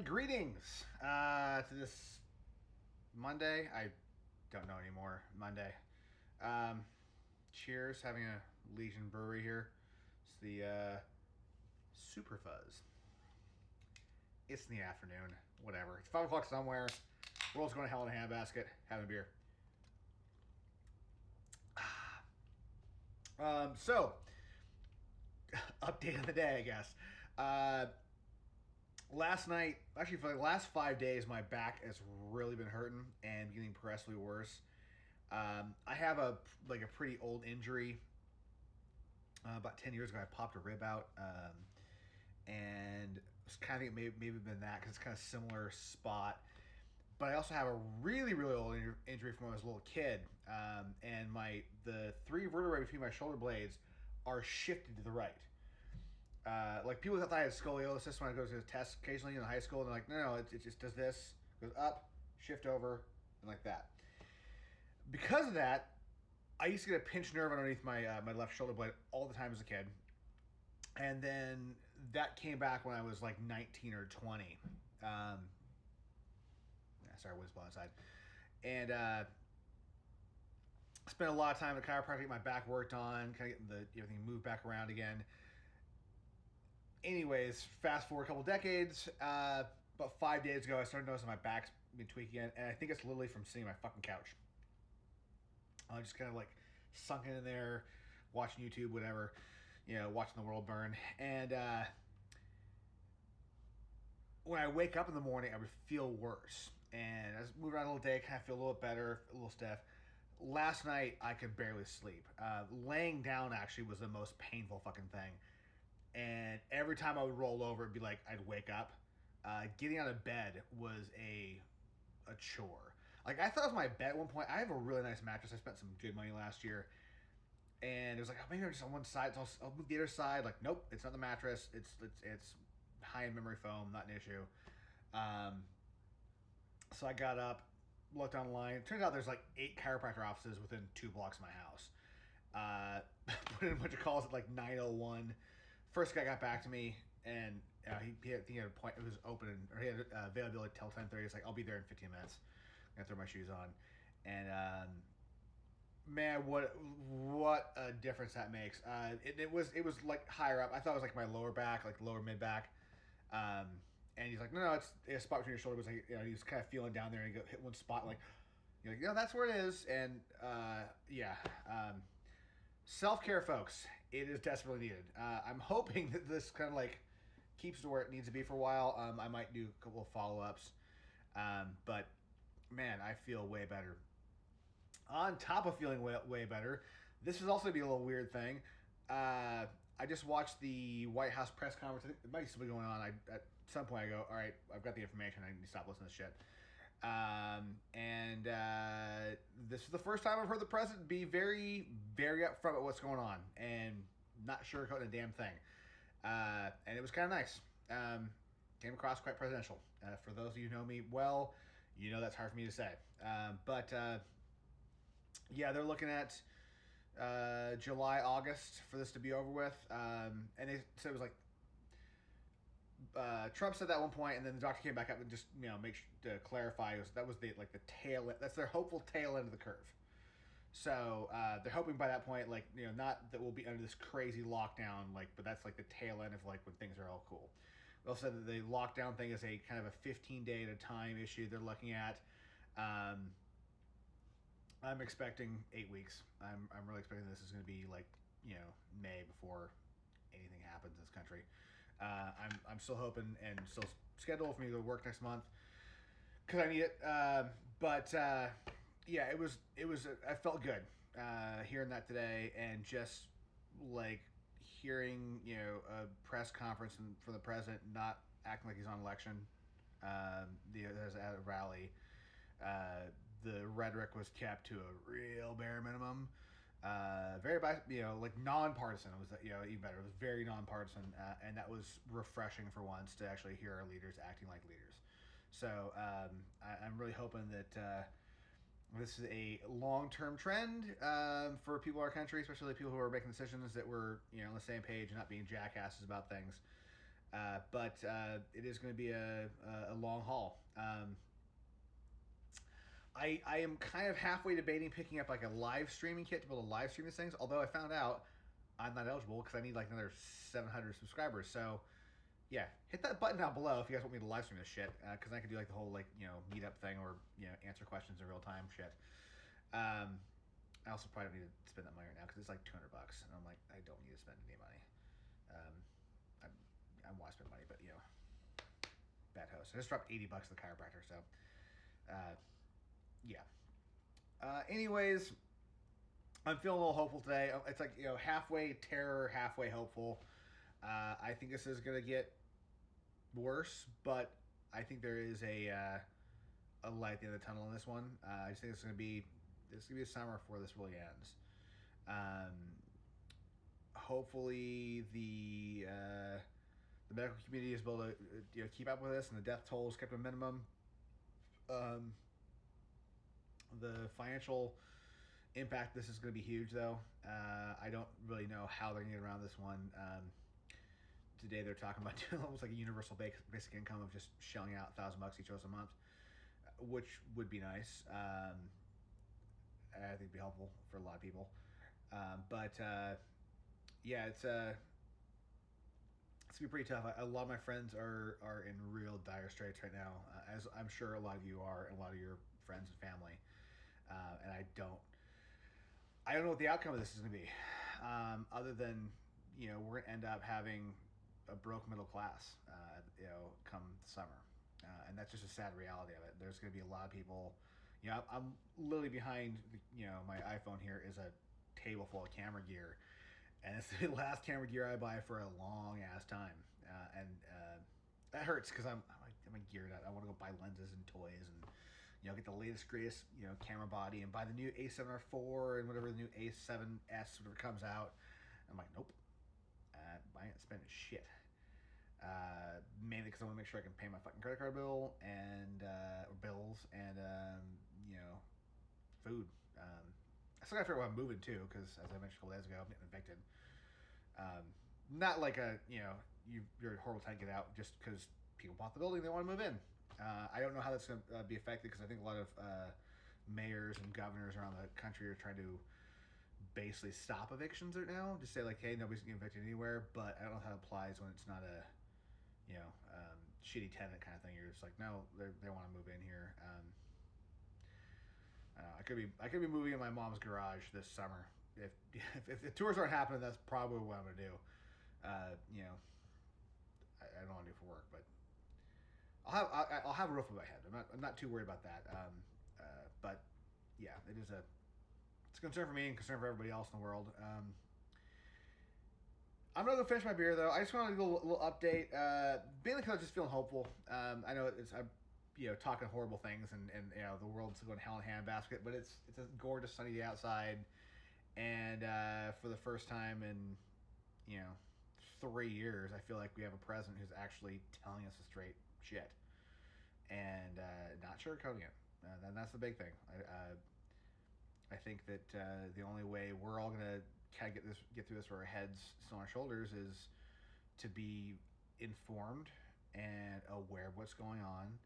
And greetings to this Monday. I don't know anymore. Monday. Um, Cheers. Having a Legion Brewery here. It's the Super Fuzz. It's in the afternoon. Whatever. It's 5 o'clock somewhere. World's going to hell in a handbasket. Having a beer. So, update of the day, I guess. Last night, actually for the last 5 days, my back has really been hurting and getting progressively worse. I have a pretty old injury. About 10 years ago, I popped a rib out, and it's kind of maybe been that because it's kind of similar spot. But I also have a really really old injury from when I was a little kid, and the three vertebrae between my shoulder blades are shifted to the right. Like people thought I had scoliosis when I go to the test occasionally in high school, and they're like, no, it just does this, goes up, shift over, and like that. Because of that, I used to get a pinched nerve underneath my left shoulder blade all the time as a kid, and then that came back when I was like 19 or 20. Sorry, wind's blowing outside, and spent a lot of time at chiropractic, get my back worked on, kind of getting everything moved back around again. Anyways, fast forward a couple decades. About 5 days ago, I started noticing my back's been tweaking again, and I think it's literally from sitting on my fucking couch. I just kind of like sunken in there, watching YouTube, whatever, watching the world burn. And when I wake up in the morning, I would feel worse. And I was moving around a little day, kind of feel a little better, a little stiff. Last night, I could barely sleep. Laying down actually was the most painful fucking thing. And every time I would roll over, it'd be like I'd wake up. Getting out of bed was a chore. Like I thought it was my bed at one point. I have a really nice mattress. I spent some good money last year, and it was like, oh, maybe I'm just on one side. So I'll move the other side. Like, nope, it's not the mattress. It's high-end memory foam, not an issue. So I got up, looked online. It turns out there's like 8 chiropractor offices within 2 blocks of my house. Put in a bunch of calls at like 9:01. First guy got back to me, and he had a point. It was open, or he had availability till 10:30. It's like, I'll be there in 15 minutes. I'm gonna throw my shoes on, and man, what a difference that makes. It was like higher up. I thought it was like my lower back, like lower mid back. And he's like, no, it's a spot between your shoulders. Like, he was kind of feeling down there, and he hit one spot, like, you're like, that's where it is. And yeah. Self-care, folks. It is desperately needed. I'm hoping that this kind of like keeps to where it needs to be for a while. I might do a couple of follow-ups. But, man, I feel way better. On top of feeling way better, this is also going to be a little weird thing. I just watched the White House press conference. I think it might still be going on. At some point I go, all right, I've got the information. I need to stop listening to shit. And this is the first time I've heard the president be very, very upfront about what's going on and not sugarcoating a damn thing. And it was kind of nice. Came across quite presidential. For those of you who know me well, that's hard for me to say. But yeah, they're looking at July, August for this to be over with. And they said it was like Trump said that at one point, and then the doctor came back up and just to clarify that was the tail. That's their hopeful tail end of the curve. So they're hoping by that point, not that we'll be under this crazy lockdown, but that's like the tail end of when things are all cool. They also said that the lockdown thing is a kind of a 15-day at a time issue they're looking at. I'm expecting 8 weeks. I'm really expecting this is going to be May before anything happens in this country. I'm still hoping and still scheduled for me to go to work next month because I need it. But yeah, it was. I felt good hearing that today, and just hearing a press conference from the president not acting like he's on election. There's at a rally. The rhetoric was kept to a real bare minimum. Very nonpartisan. It was even better. It was very nonpartisan, and that was refreshing for once to actually hear our leaders acting like leaders. So I'm really hoping that this is a long-term trend for people in our country, especially the people who are making decisions that we're on the same page and not being jackasses about things. But it is going to be a long haul. I am kind of halfway debating picking up like a live streaming kit to be able to live stream these things. Although I found out I'm not eligible because I need like another 700 subscribers. So yeah, hit that button down below if you guys want me to live stream this shit. Because I can do like the whole like meetup thing or answer questions in real time shit. I also probably don't need to spend that money right now because it's like $200, and I'm like, I don't need to spend any money. Um, I want to spend money, but bad host. I just dropped $80 to the chiropractor, so yeah. Anyways, I'm feeling a little hopeful today. It's like halfway terror, halfway hopeful. I think this is gonna get worse, but I think there is a light at the end of the tunnel in this one. I just think it's gonna be a summer before this really ends. Hopefully the medical community is able to keep up with this, and the death tolls kept a minimum. The financial impact this is going to be huge, though. I don't really know how they're going to get around this one. Today they're talking about doing almost like a universal basic income of just shelling out $1,000 each of us a month, which would be nice. I think it'd be helpful for a lot of people. But yeah, it's gonna be pretty tough. A lot of my friends are in real dire straits right now, as I'm sure a lot of you are, and a lot of your friends and family. And I don't know what the outcome of this is going to be, other than we're going to end up having a broke middle class, come summer, and that's just a sad reality of it. There's going to be a lot of people. I'm literally behind. My iPhone here is a table full of camera gear, and it's the last camera gear I buy for a long ass time, and that hurts because I'm geared out. I want to go buy lenses and toys and get the latest greatest camera body and buy the new A7R4 and whatever the new A7S whatever comes out. I'm like, nope, I ain't spending shit. Mainly because I want to make sure I can pay my fucking credit card bill and or bills and food. I still gotta figure out where I'm moving to because, as I mentioned a couple days ago, I'm getting evicted. Not like you're a horrible time to get out just because people bought the building, they want to move in. I don't know how that's going to be affected because I think a lot of mayors and governors around the country are trying to basically stop evictions right now. Just say like, hey, nobody's getting evicted anywhere. But I don't know how it applies when it's not a shitty tenant kind of thing. You're just like, no, they want to move in here. I could be moving in my mom's garage this summer. If the tours aren't happening, that's probably what I'm gonna do. I don't want to do it for work, but I'll have a roof over my head. I'm not too worried about that. But yeah, it's a concern for me and concern for everybody else in the world. I'm gonna go finish my beer though. I just want to do a little update. Mainly because I'm just feeling hopeful. I know I'm talking horrible things and the world's going hell in a handbasket, but it's a gorgeous sunny day outside, and for the first time in 3 years, I feel like we have a president who's actually telling us the straight shit and not sugarcoating it. And that's the big thing. I think that the only way we're all gonna kind of get through this with our heads still on our shoulders is to be informed and aware of what's going on.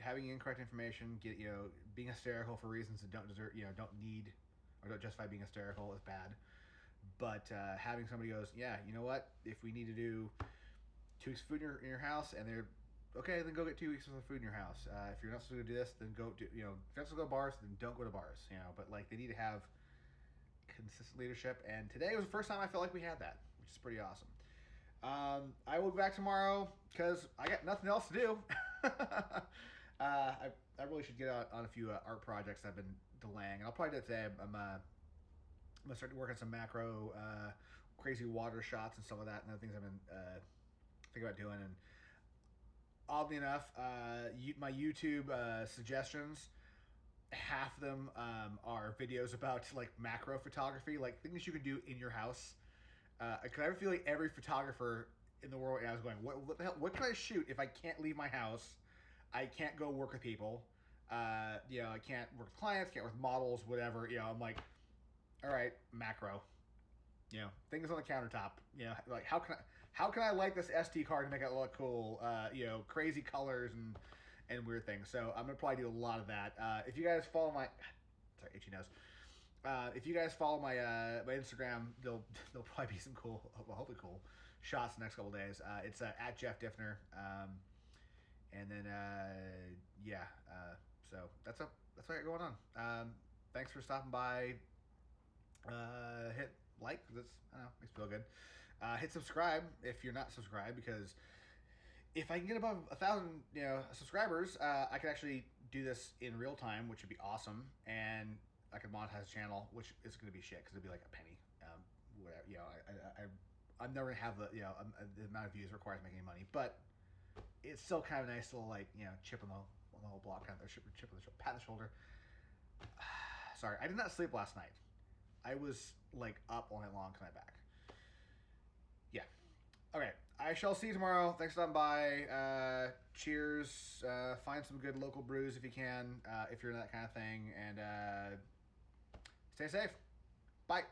Having incorrect information, being hysterical for reasons that don't deserve, don't need or don't justify being hysterical is bad. But having somebody goes, yeah, you know what? If we need to do 2 weeks of food in your house, and they're okay, then go get 2 weeks of food in your house. If you're not supposed to do this, then go do. If you're not supposed to go to bars, then don't go to bars. But like they need to have consistent leadership. And today was the first time I felt like we had that, which is pretty awesome. I will be back tomorrow because I got nothing else to do. I really should get out on a few art projects I've been delaying. I'll probably do it today. I'm gonna start to work on some macro, crazy water shots and some of that, and other things I've been thinking about doing. And oddly enough, my YouTube suggestions, half of them are videos about like macro photography, like things you can do in your house. Because I feel like every photographer in the world right now is going, what the hell? What can I shoot if I can't leave my house? I can't go work with people. I can't work with clients, can't work with models, whatever. I'm like, all right, macro. things on the countertop. Like how can I like this SD card to make it look cool? Crazy colors and weird things. So I'm gonna probably do a lot of that. If you guys follow my, sorry, itchy nose. If you guys follow my my Instagram, there'll probably be some cool, hopefully cool shots the next couple days. It's at Jeff Diffner, and then so that's what I got going on. Thanks for stopping by. Hit like, that's, I don't know, makes me feel good. Hit subscribe if you're not subscribed, because if I can get above 1,000 subscribers, I can actually do this in real time, which would be awesome, and I could monetize the channel, which is going to be shit because it'd be like a penny. Whatever, I'm never gonna have the the amount of views requires making any money, but it's still kind of a nice little chip on the whole block, kind of chip on the shoulder, pat on the shoulder. Sorry, I did not sleep last night. I was like up all night long coming back. Yeah. Okay. I shall see you tomorrow. Thanks for stopping by. Cheers. Find some good local brews if you can, if you're in that kind of thing, and stay safe. Bye.